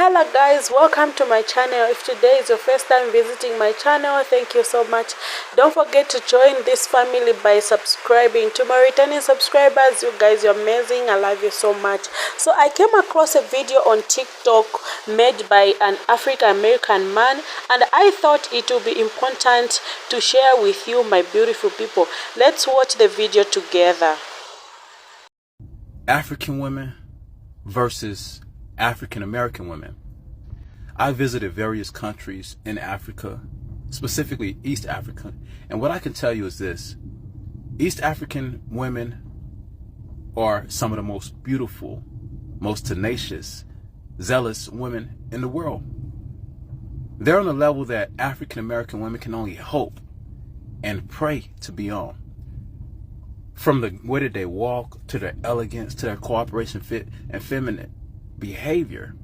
Hello guys, welcome to my channel. If today is your first time visiting my channel, thank you so much. Don't forget to join this family by subscribing. To my returning subscribers, you guys, you're amazing. I love you so much. So I came across a video on TikTok made by an African American man, and I thought it would be important to share with you, my beautiful people. Let's watch the video together. African women versus African American women. I visited various countries in Africa, specifically East Africa, and what I can tell you is this: East African women are some of the most beautiful, most tenacious, zealous women in the world. They're on a level that African American women can only hope and pray to be on. From the way that they walk, to their elegance, to their cooperation, fit, and feminine behavior,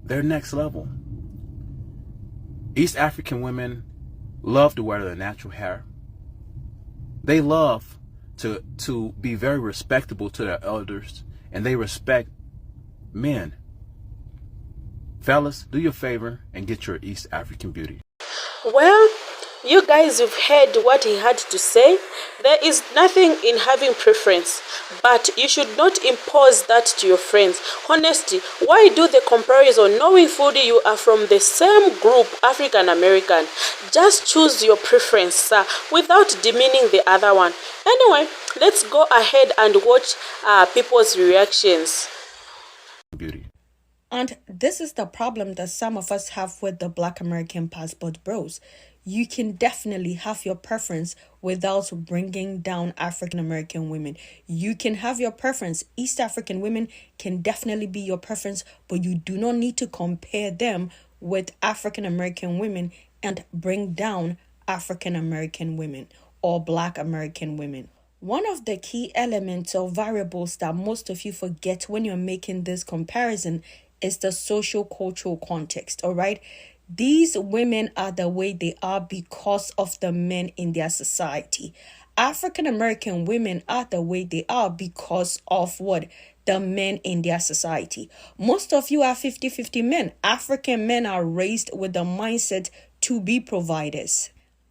they're next level. East African women love to wear their natural hair. They love to be very respectable to their elders, and they respect men. Fellas, do your favor and get your East African beauty. Well, you guys have heard what he had to say. There is nothing in having preference, but you should not impose that to your friends. Honestly, why do the comparison knowing fully you are from the same group, African American? Just choose your preference, sir, without demeaning the other one. Anyway, let's go ahead and watch people's reactions. Beauty. And this is the problem that some of us have with the Black American passport bros. You can definitely have your preference without bringing down African American women. You can have your preference. East African women can definitely be your preference, but you do not need to compare them with African American women and bring down African American women or Black American women. One of the key elements or variables that most of you forget when you're making this comparison is the social cultural context, all right? These women are the way they are because of the men in their society. African American women are the way they are because of what? The men in their society. Most of you are 50-50 men. African men are raised with the mindset to be providers.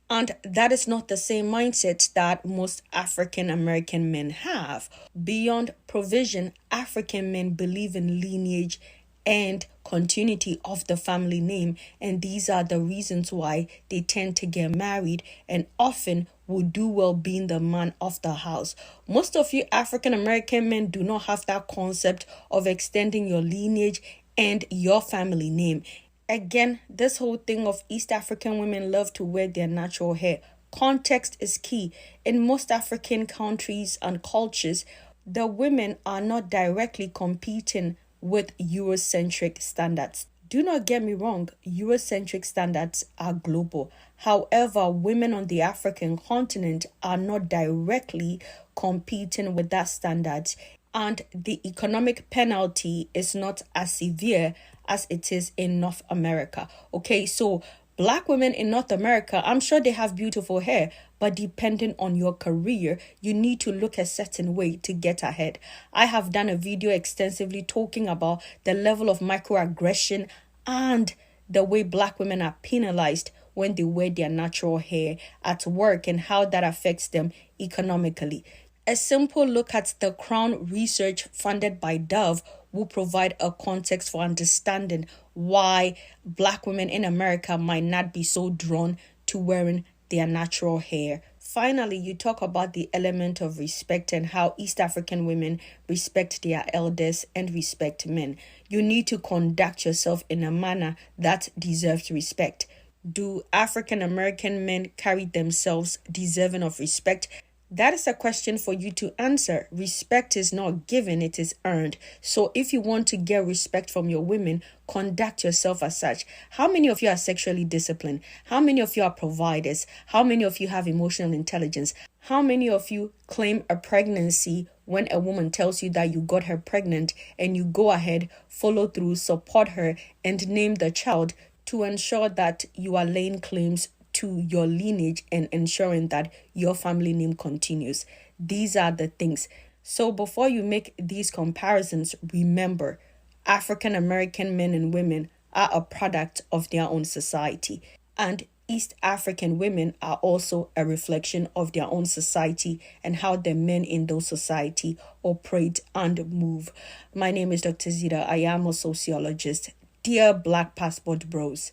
And that is not the same mindset that most African American men have. Beyond provision, African men believe in lineage and continuity of the family name, and these are the reasons why they tend to get married and often would do well being the man of the house. Most of you African American men do not have that concept of extending your lineage and your family name. Again, this whole thing of East African women love to wear their natural hair. Context is key. In most African countries and cultures, the women are not directly competing with Eurocentric standards. Do not get me wrong, Eurocentric standards are global. However, women on the African continent are not directly competing with that standards, and the economic penalty is not as severe as it is in North America. Okay, so Black women in North America, I'm sure they have beautiful hair, but depending on your career, you need to look a certain way to get ahead. I have done a video extensively talking about the level of microaggression and the way Black women are penalized when they wear their natural hair at work and how that affects them economically. A simple look at the Crown research funded by Dove will provide a context for understanding why Black women in America might not be so drawn to wearing their natural hair. Finally, you talk about the element of respect and how East African women respect their elders and respect men. You need to conduct yourself in a manner that deserves respect. Do African American men carry themselves deserving of respect? That is a question for you to answer. Respect is not given, it is earned. So if you want to get respect from your women, conduct yourself as such. How many of you are sexually disciplined? How many of you are providers? How many of you have emotional intelligence? How many of you claim a pregnancy when a woman tells you that you got her pregnant and you go ahead, follow through, support her, and name the child to ensure that you are laying claims to your lineage and ensuring that your family name continues? These are the things. So before you make these comparisons, remember, African American men and women are a product of their own society. And East African women are also a reflection of their own society and how the men in those society operate and move. My name is Dr. Zita. I am a sociologist. Dear Black Passport Bros,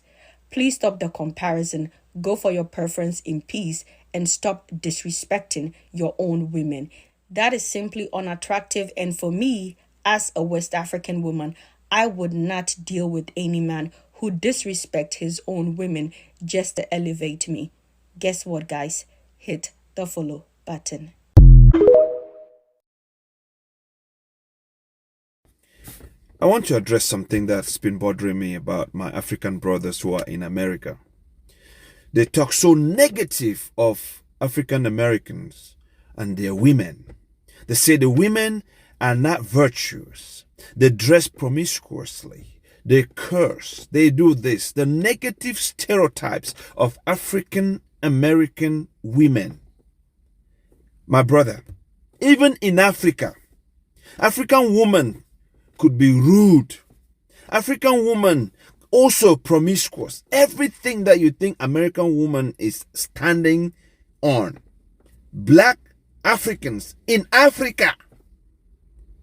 please stop the comparison, go for your preference in peace, and stop disrespecting your own women. That is simply unattractive, and for me, as a West African woman, I would not deal with any man who disrespect his own women just to elevate me. Guess what, guys? Hit the follow button. I want to address something that's been bothering me about my African brothers who are in America. They talk so negative of African Americans and their women. They say the women are not virtuous. They dress promiscuously. They curse. They do this. The negative stereotypes of African American women. My brother, even in Africa, African women could be rude. African woman also promiscuous. Everything that you think American woman is standing on. Black Africans in Africa,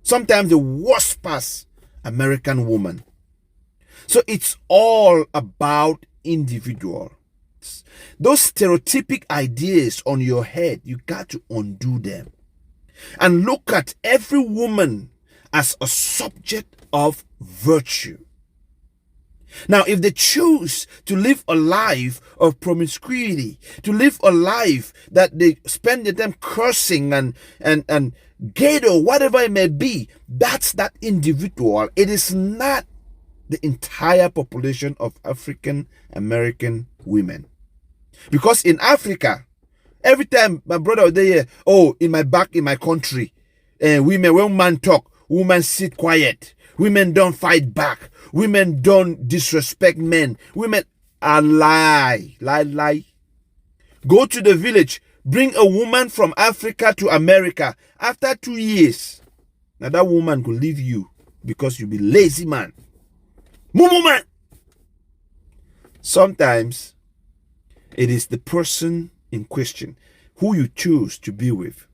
sometimes the worst pass American woman. So it's all about individual. Those stereotypic ideas on your head, you got to undo them. And look at every woman as a subject of virtue. Now, if they choose to live a life of promiscuity, to live a life that they spend their time cursing and ghetto, whatever it may be, that's that individual. It is not the entire population of African American women. Because in Africa, every time my brother was there, oh, in my country, women, when man talk, women sit quiet. Women don't fight back. Women don't disrespect men. Women are lie. Go to the village, bring a woman from Africa to America. After 2 years, now that woman could leave you because you be lazy man. Mumu man. Sometimes it is the person in question who you choose to be with.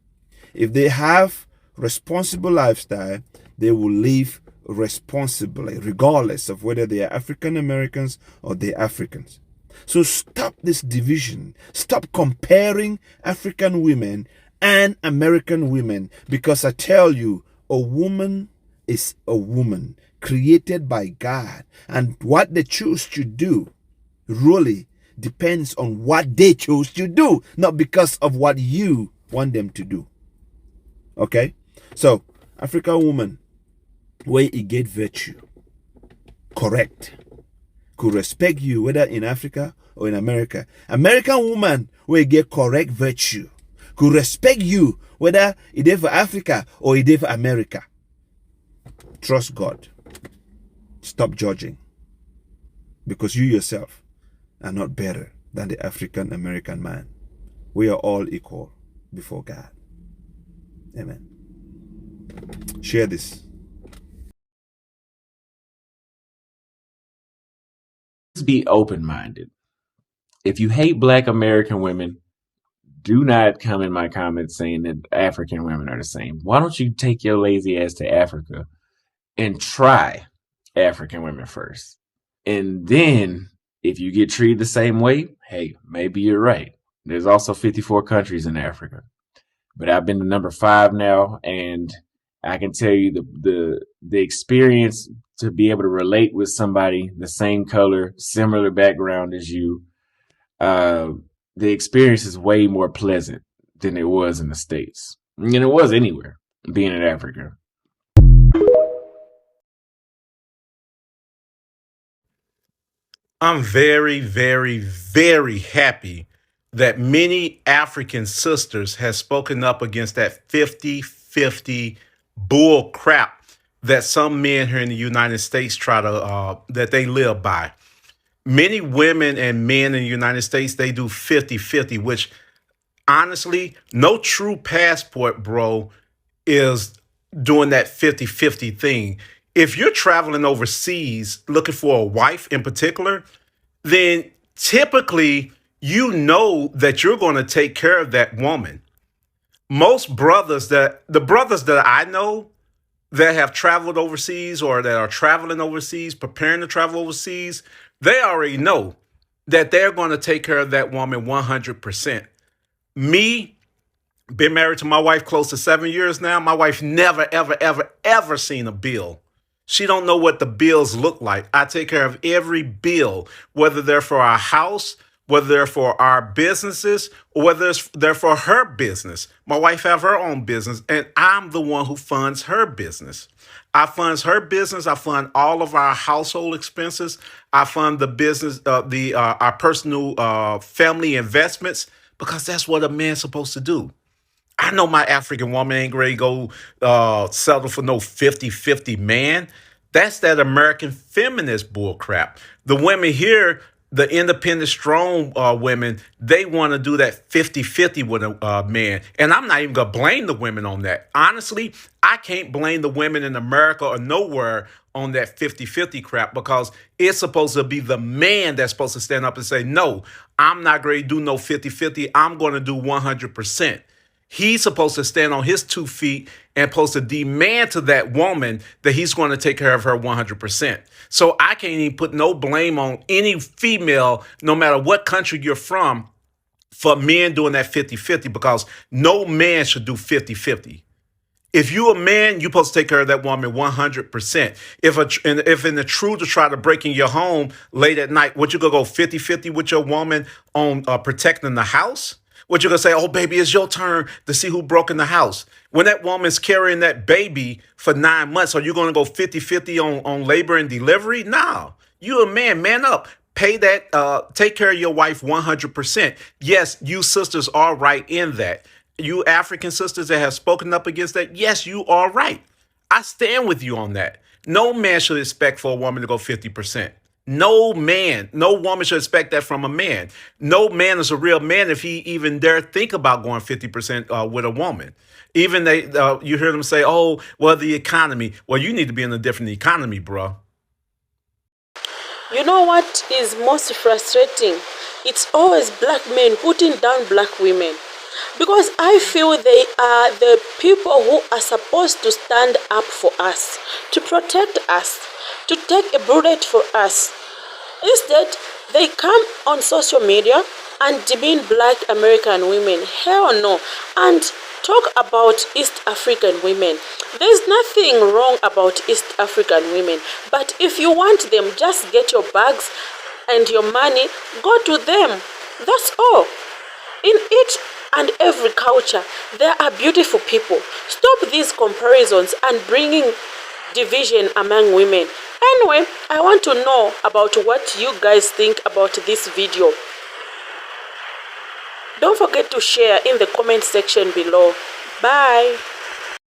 If they have responsible lifestyle, they will live responsibly, regardless of whether they are African Americans or they're Africans. So stop this division. Stop comparing African women and American women, because I tell you, a woman is a woman created by God, and what they choose to do really depends on what they chose to do, not because of what you want them to do. Okay? So, African woman, where you get virtue, correct, could respect you whether in Africa or in America. American woman, where you get correct virtue, could respect you whether it is for Africa or it is for America. Trust God. Stop judging, because you yourself are not better than the African American man. We are all equal before God. Amen. Share this. Be open-minded. If you hate Black American women, do not come in my comments saying that African women are the same. Why don't you take your lazy ass to Africa and try African women first? And then if you get treated the same way, hey, maybe you're right. There's also 54 countries in Africa. But I've been to number 5 now, and I can tell you the experience to be able to relate with somebody the same color, similar background as you, the experience is way more pleasant than it was in the States. And it was anywhere, being in Africa. I'm very, very, very happy that many African sisters has spoken up against that 50-50 bull crap that some men here in the United States try to that they live by. Many women and men in the United States, they do 50-50, which honestly, no true passport bro is doing that 50-50 thing. if you're traveling overseas looking for a wife in particular, then typically you know that you're going to take care of that woman. Most brothers the brothers that I know that have traveled overseas or that are traveling overseas, preparing to travel overseas, they already know that they're going to take care of that woman 100%. Me, been married to my wife close to 7 years now. My wife never, ever, ever, ever seen a bill. She don't know what the bills look like. I take care of every bill, whether they're for our house, whether they're for our businesses, or whether they're for her business. My wife have her own business, and I'm the one who funds her business. I funds her business. I fund all of our household expenses. I fund the business, our personal family investments, because that's what a man's supposed to do. I know my African woman ain't ready to go settle for no 50-50 man. That's that American feminist bull crap. The women here, the independent, strong women, they want to do that 50-50 with a man. And I'm not even going to blame the women on that. Honestly, I can't blame the women in America or nowhere on that 50-50 crap, because it's supposed to be the man that's supposed to stand up and say, no, I'm not going to do no 50-50. I'm going to do 100%. He's supposed to stand on his 2 feet and supposed to demand to that woman that he's going to take care of her 100%. So I can't even put no blame on any female, no matter what country you're from, for men doing that 50-50, because no man should do 50-50. If you a man, you're supposed to take care of that woman 100%. If an intruder try to break in your home late at night, what you gonna go 50-50 with your woman on protecting the house? What you gonna say, oh baby, it's your turn to see who broke in the house? When that woman's carrying that baby for 9 months, are you gonna go 50-50 on labor and delivery? No. You a man, man up. Pay that, take care of your wife 100%. Yes, you sisters are right in that. You African sisters that have spoken up against that, yes, you are right. I stand with you on that. No man should expect for a woman to go 50%. No man, no woman should expect that from a man. No man is a real man if he even dare think about going 50% with a woman. Even you hear them say, oh, well, the economy. Well, you need to be in a different economy, bro. You know what is most frustrating? It's always black men putting down black women. Because I feel they are the people who are supposed to stand up for us, to protect us, to take a bullet for us. Instead, they come on social media and demean black American women. Hell no. And talk about East African women. There's nothing wrong about East African women. But if you want them, just get your bags and your money, go to them. That's all. In each and every culture, there are beautiful people. Stop these comparisons and bringing division among women. Anyway, I want to know about what you guys think about this video. Don't forget to share in the comment section below. Bye.